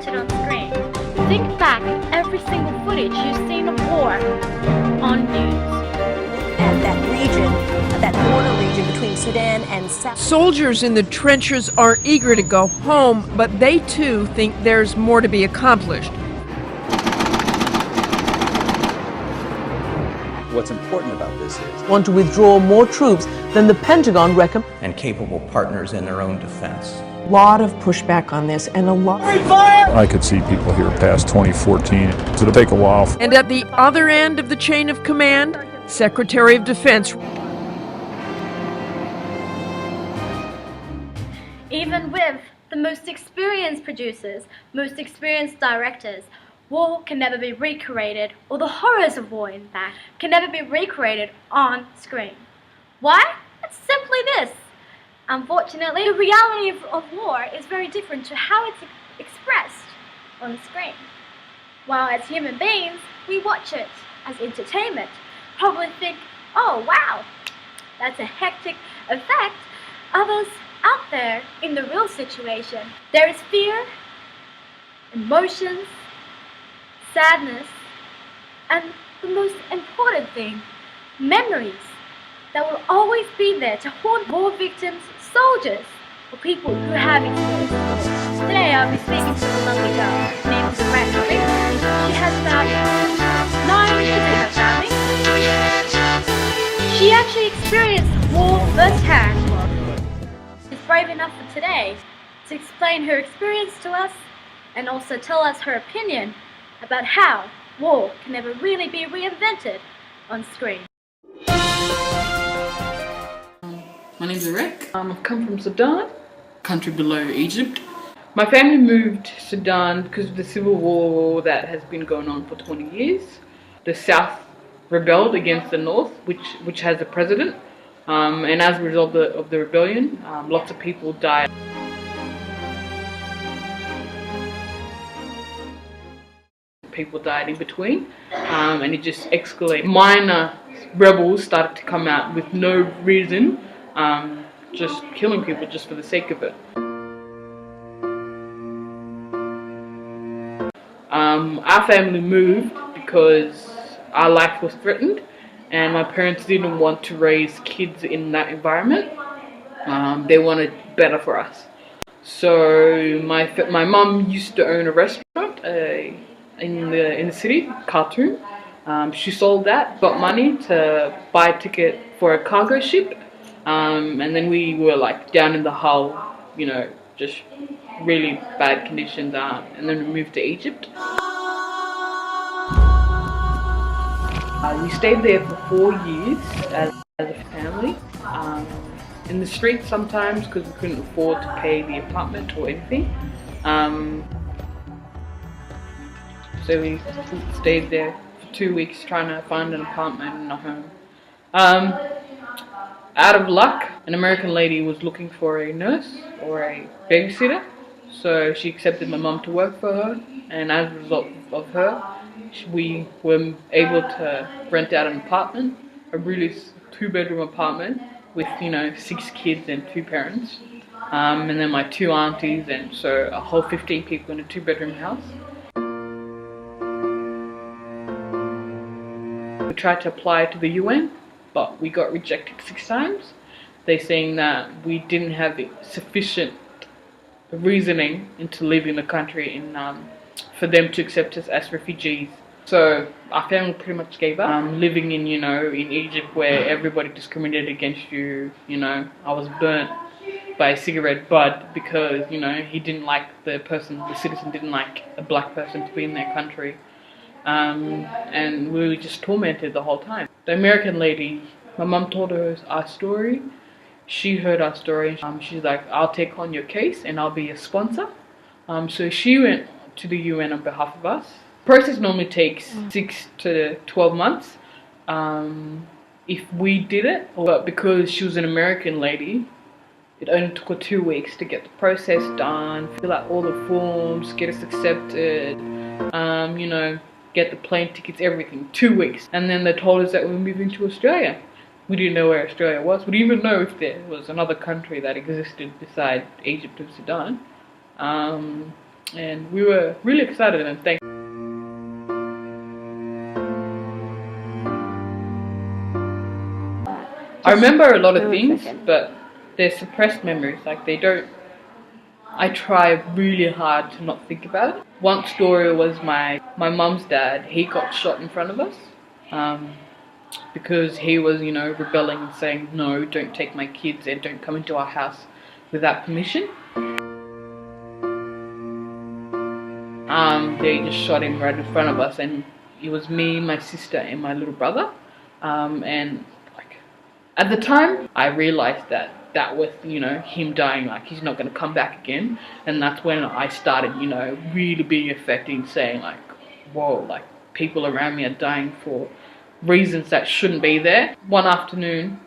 presented on screen. Think back at every single footage you've seen of war on news. And that region, that border region between Sudan and South. Soldiers in the trenches are eager to go home, but they too think there's more to be accomplished. What's important about this is want to withdraw more troops than the Pentagon recommends. and capable partners in their own defense. A lot of pushback on this and a lot. I could see people here past 2014. It'll take a while. And at the other end of the chain of command, Secretary of Defense. Even with the most experienced producers, most experienced directors, war can never be recreated, or the horrors of war, in fact, can never be recreated on screen. Why? It's simply this. Unfortunately, the reality of war is very different to how it's expressed on the screen. While as human beings, we watch it as entertainment, probably think, oh wow, that's a hectic effect. Others out there in the real situation, there is fear, emotions, sadness, and the most important thing, memories that will always be there to haunt war victims, soldiers, or people who have experienced war. Today I'll be speaking to a lovely girl named Areak Ring. She has about 9 kids in her family. She actually experienced war firsthand. She's brave enough for today to explain her experience to us and also tell us her opinion about how war can never really be reinvented on screen. My name's Areak. I've come from Sudan, country below Egypt. My family moved to Sudan because of the civil war that has been going on for 20 years. The South rebelled against the North, which has a president, and as a result of the rebellion, lots of people died. People died in between, and it just escalated. Minor rebels started to come out with no reason, just killing people just for the sake of it. Our family moved because our life was threatened, and my parents didn't want to raise kids in that environment. They wanted better for us. So my mum used to own a restaurant in the city, Khartoum. She sold that, got money to buy a ticket for a cargo ship, and then we were like down in the hull, you know, just really bad conditions, and then we moved to Egypt. We stayed there for 4 years as a family, in the streets sometimes because we couldn't afford to pay the apartment or anything. So we stayed there for 2 weeks trying to find an apartment and a home. Out of luck, an American lady was looking for a nurse or a babysitter, so she accepted my mum to work for her, and as a result of her, we were able to rent out an apartment, a really 2-bedroom apartment with, 6 kids and 2 parents, and then my 2 aunties, and so a whole 15 people in a 2-bedroom house. We tried to apply to the UN, but we got rejected 6 times. They saying that we didn't have sufficient reasoning into leaving the country for them to accept us as refugees. So our family pretty much gave up. Living in Egypt where everybody discriminated against you. I was burnt by a cigarette butt because he didn't like the citizen didn't like a black person to be in their country. And we were just tormented the whole time. The American lady, my mum told her our story. She heard our story. She's like, I'll take on your case and I'll be a sponsor. So she went to the UN on behalf of us. The process normally takes 6 to 12 months if we did it. But because she was an American lady, it only took her 2 weeks to get the process done, fill out all the forms, get us accepted, get the plane tickets, everything. 2 weeks. And then they told us that we were moving to Australia. We didn't know where Australia was. We didn't even know if there was another country that existed beside Egypt and Sudan. and we were really excited and thankful. I remember a lot of things, but they're suppressed memories. Like they don't. I try really hard to not think about it. One story was my mum's dad. He got shot in front of us because he was, you know, rebelling and saying, no, don't take my kids and don't come into our house without permission. They just shot him right in front of us, and it was me, my sister, and my little brother. And like at the time, I realized that was, you know, him dying, like he's not going to come back again. And that's when I started, you know, really being affected, saying like, whoa, like people around me are dying for reasons that shouldn't be there. One afternoon,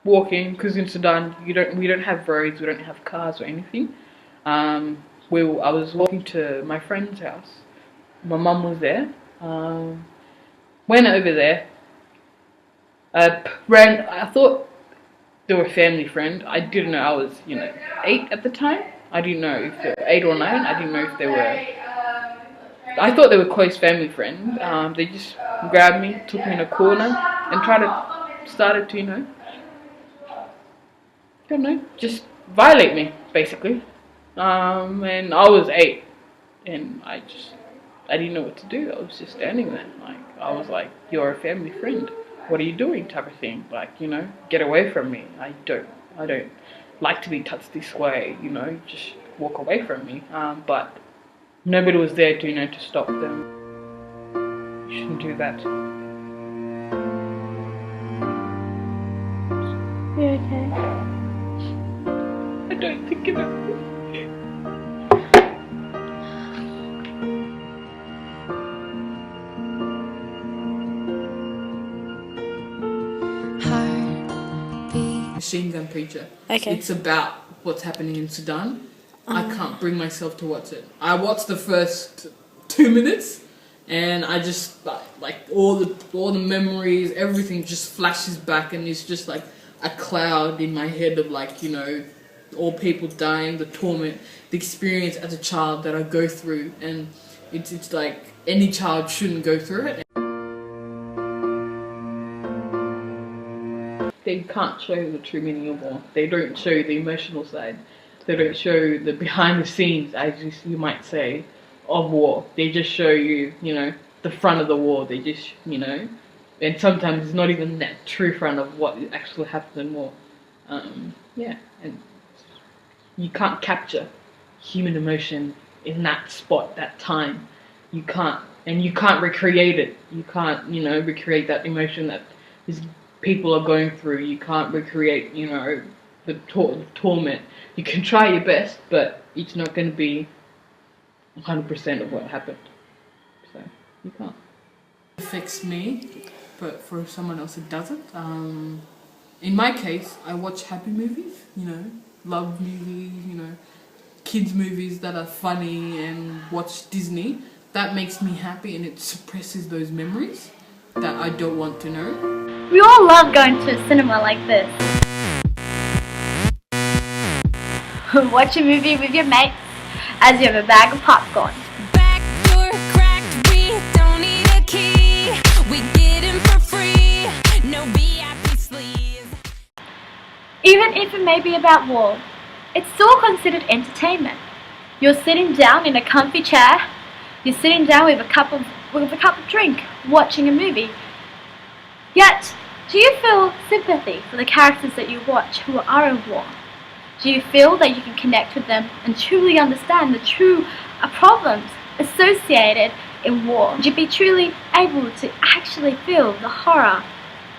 walking, because in Sudan we don't have roads, we don't have cars or anything. I was walking to my friend's house. My mum was there. Went over there. I thought they were a family friend. I didn't know. I was, you know, 8 at the time. I didn't know if they were 8 or 9. I didn't know if they were. I thought they were close family friends. They just grabbed me, took me in a corner, and started to, you know, I don't know, just violate me basically. And I was 8, and I didn't know what to do. I was just standing there, like I was like, "You're a family friend. What are you doing?" type of thing. Like, you know, get away from me. I don't like to be touched this way. You know, just walk away from me. But nobody was there to, you know, to stop them. You shouldn't do that. You okay? I don't think about it. Machine Gun Preacher. Okay. It's about what's happening in Sudan. I can't bring myself to watch it. I watched the first 2 minutes, and I just like all the memories, everything just flashes back, and it's just like a cloud in my head of like, you know, all people dying, the torment, the experience as a child that I go through, and it's like any child shouldn't go through it. They can't show the true meaning of war. They don't show the emotional side. They don't show the behind the scenes, as you might say, of war. They just show you, you know, the front of the war. They just, you know, and sometimes it's not even that true front of what actually happens in war. Yeah, and you can't capture human emotion in that spot, that time. You can't, and you can't recreate it. You can't, you know, recreate that emotion that people are going through. You can't recreate, you know, the torment. You can try your best, but it's not going to be 100% of what happened. So you can't. It affects me, but for someone else it doesn't. In my case, I watch happy movies, you know, love movies, you know, kids movies that are funny, and watch Disney. That makes me happy, and it suppresses those memories that I don't want to know. We all love going to a cinema like this. Watch a movie with your mates as you have a bag of popcorn. Back door cracked, we don't need a key. We get in for free, no VIP sleeves. Even if it may be about war, it's still considered entertainment. You're sitting down in a comfy chair, you're sitting down with a cup of drink, watching a movie. Yet, do you feel sympathy for the characters that you watch who are in war? Do you feel that you can connect with them and truly understand the true problems associated in war? Would you be truly able to actually feel the horror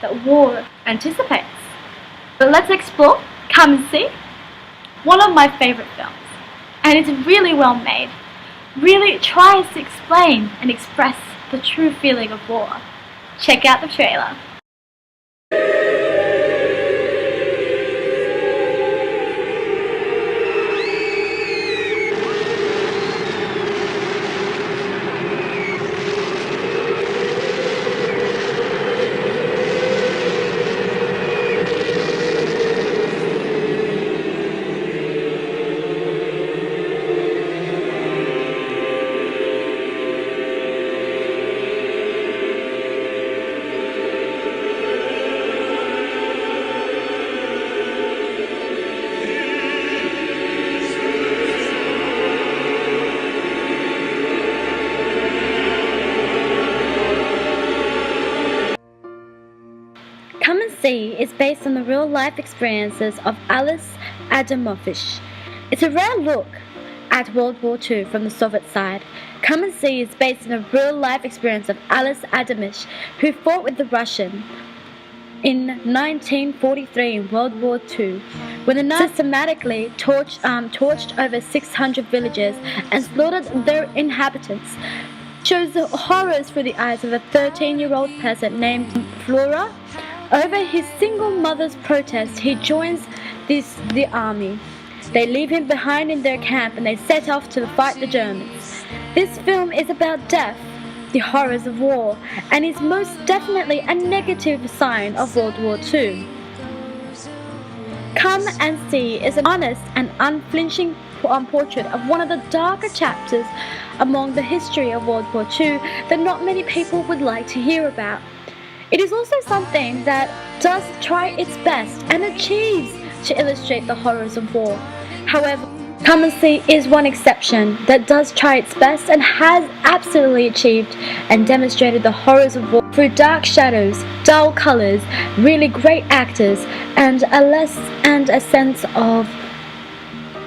that war anticipates? But let's explore, come and see, one of my favorite films. And it's really well made. Really tries to explain and express the true feeling of war. Check out the trailer. See is based on the real-life experiences of Alice Adamovich. It's a rare look at World War II from the Soviet side. Come and See is based on a real-life experience of Alice Adamovich, who fought with the Russians in 1943 in World War II, when the Nazis systematically torched over 600 villages and slaughtered their inhabitants. Shows the horrors through the eyes of a 13-year-old peasant named Flora. Over his single mother's protest, he joins the army. They leave him behind in their camp and they set off to fight the Germans. This film is about death, the horrors of war, and is most definitely a negative sign of World War II. Come and See is an honest and unflinching portrait of one of the darker chapters among the history of World War II that not many people would like to hear about. It is also something that does try its best and achieves to illustrate the horrors of war. However, Come and See is one exception that does try its best and has absolutely achieved and demonstrated the horrors of war through dark shadows, dull colors, really great actors, and a sense of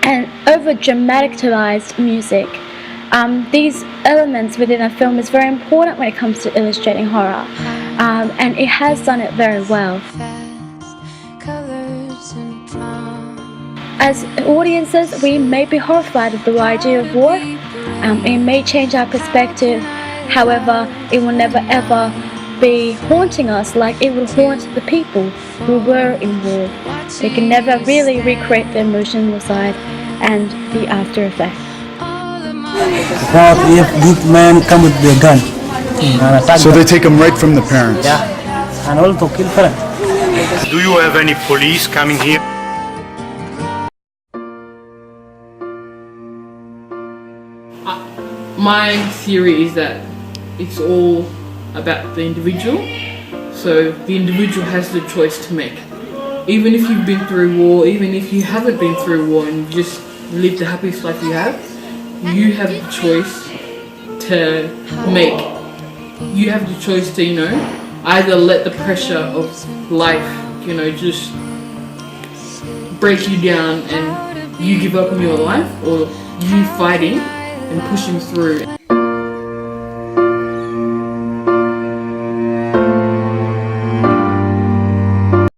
an over-dramatized music. These elements within a film is very important when it comes to illustrating horror, and it has done it very well. As audiences, we may be horrified at the idea of war. It may change our perspective. However, it will never ever be haunting us like it would haunt the people who were in war. They can never really recreate the emotional side and the after effect. What if big man come with their gun and attack So them? they take them right from the parents. Yeah, and also kill parents. Do you have any police coming here? My theory is that it's all about the individual. So the individual has the choice to make. Even if you've been through war, even if you haven't been through war and you just live the happiest life you have the choice to make. You have the choice to, either let the pressure of life, just break you down and you give up on your life, or you fighting and pushing through.